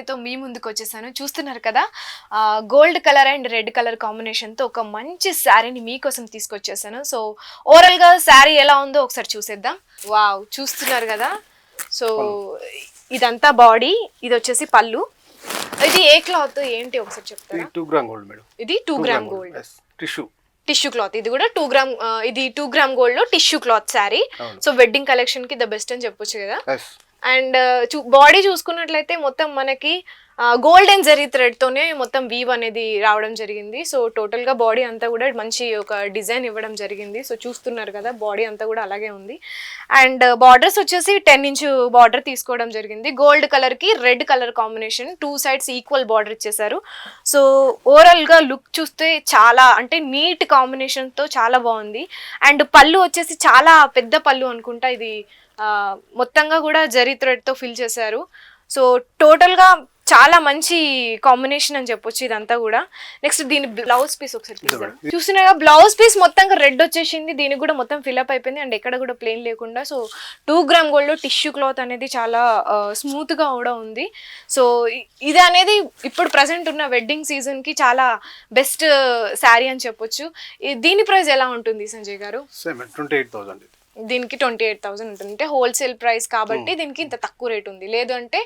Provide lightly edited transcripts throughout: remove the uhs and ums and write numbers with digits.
వీడియోతో మీ ముందుకు వచ్చేసాను. చూస్తున్నారు కదా, gold colour and red colour కాంబినేషన్తో ఒక మంచి శారీని మీకోసం తీసుకొచ్చేసాను. సో ఓవరాల్గా శారీ ఎలా ఉందో ఒకసారి చూసేద్దాం. వావ్, చూస్తున్నారు కదా. సో ఇదంతా బాడీ, ఇది వచ్చేసి పళ్ళు. ఇది ఏ క్లాత్ ఏంటి ఒకసారి చెప్తారా? 2 గ్రామ్ గోల్డ్ మేడం. ఇది 2 గ్రామ్ గోల్డ్ టిష్యూ క్లాత్. ఇది కూడా 2 గ్రామ్, ఇది 2 గ్రామ్ గోల్డ్ లో tissue cloth sari. So wedding collection కి ద బెస్ట్ అని చెప్పొచ్చు కదా. అండ్ బాడీ చూసుకున్నట్లయితే మొత్తం మనకి గోల్డెన్ జరీ థ్రెడ్ తోనే మొత్తం వీవ్ అనేది రావడం జరిగింది. సో టోటల్ గా బాడీ అంతా కూడా మంచి ఒక డిజైన్ ఇవ్వడం జరిగింది. సో చూస్తున్నారు కదా, బాడీ అంతా కూడా అలాగే ఉంది. అండ్ బార్డర్స్ వచ్చేసి 10 ఇంచ్ బార్డర్ తీసుకోవడం జరిగింది. గోల్డ్ కలర్ కి red colour combination, 2 sides equal border ఇచ్చేసారు. సో ఓవరాల్ గా లుక్ చూస్తే చాలా అంటే నీట్ కాంబినేషన్ తో చాలా బాగుంది. అండ్ పళ్ళు వచ్చేసి చాలా పెద్ద పళ్ళు అనుకుంటా. ఇది మొత్తంగా కూడా జరీ థ్రెడ్ తో ఫిల్ చేశారు. సో టోటల్ గా చాలా మంచి కాంబినేషన్ అని చెప్పొచ్చు ఇదంతా కూడా. నెక్స్ట్ దీని బ్లౌజ్ పీస్ ఒకసారి తీద్దాం. చూసినాగా బ్లౌజ్ పీస్ మొత్తంగా రెడ్ వచ్చేసింది. దీనికి కూడా మొత్తం ఫిల్అప్ అయిపోయింది అండ్ ఎక్కడ కూడా ప్లెయిన్ లేకుండా. సో 2 గ్రామ్ గోల్డ్ లో టిష్యూ క్లాత్ అనేది చాలా స్మూత్ గా కూడా ఉంది. సో ఇది అనేది ఇప్పుడు ప్రజెంట్ ఉన్న వెడ్డింగ్ సీజన్ కి చాలా బెస్ట్ శారీ అని చెప్పొచ్చు. దీని ప్రైస్ ఎలా ఉంటుంది సంజయ్ గారు? 28,000. దీనికి 28,000 ఉంటుంది. అంటే హోల్సేల్ ప్రైస్ కాబట్టి దీనికి ఇంత తక్కువ రేట్ ఉంది. లేదు అంటే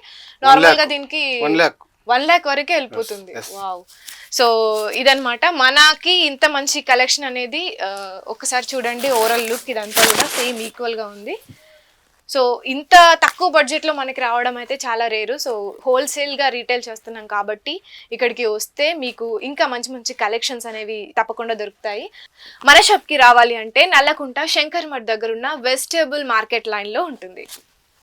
నార్మల్ గా దీనికి 1 lakh వరకే వెళ్ళిపోతుంది. వావ్. సో ఇదనమాట మనకి ఇంత మంచి కలెక్షన్ అనేది. ఒకసారి చూడండి ఓవరాల్ లుక్, ఇదంతా కూడా సేమ్ ఈక్వల్ గా ఉంది. సో ఇంత తక్కువ బడ్జెట్ లో మనకి రావడం అయితే చాలా రేరు. సో హోల్సేల్ గా రీటైల్ చేస్తున్నాం కాబట్టి ఇక్కడికి వస్తే మీకు ఇంకా మంచి మంచి కలెక్షన్స్ అనేవి తప్పకుండా దొరుకుతాయి. మన షాప్ కి రావాలి అంటే నల్లకుంట శంకర్ మఠ్ దగ్గర ఉన్న వెజిటేబుల్ మార్కెట్ లైన్ లో ఉంటుంది.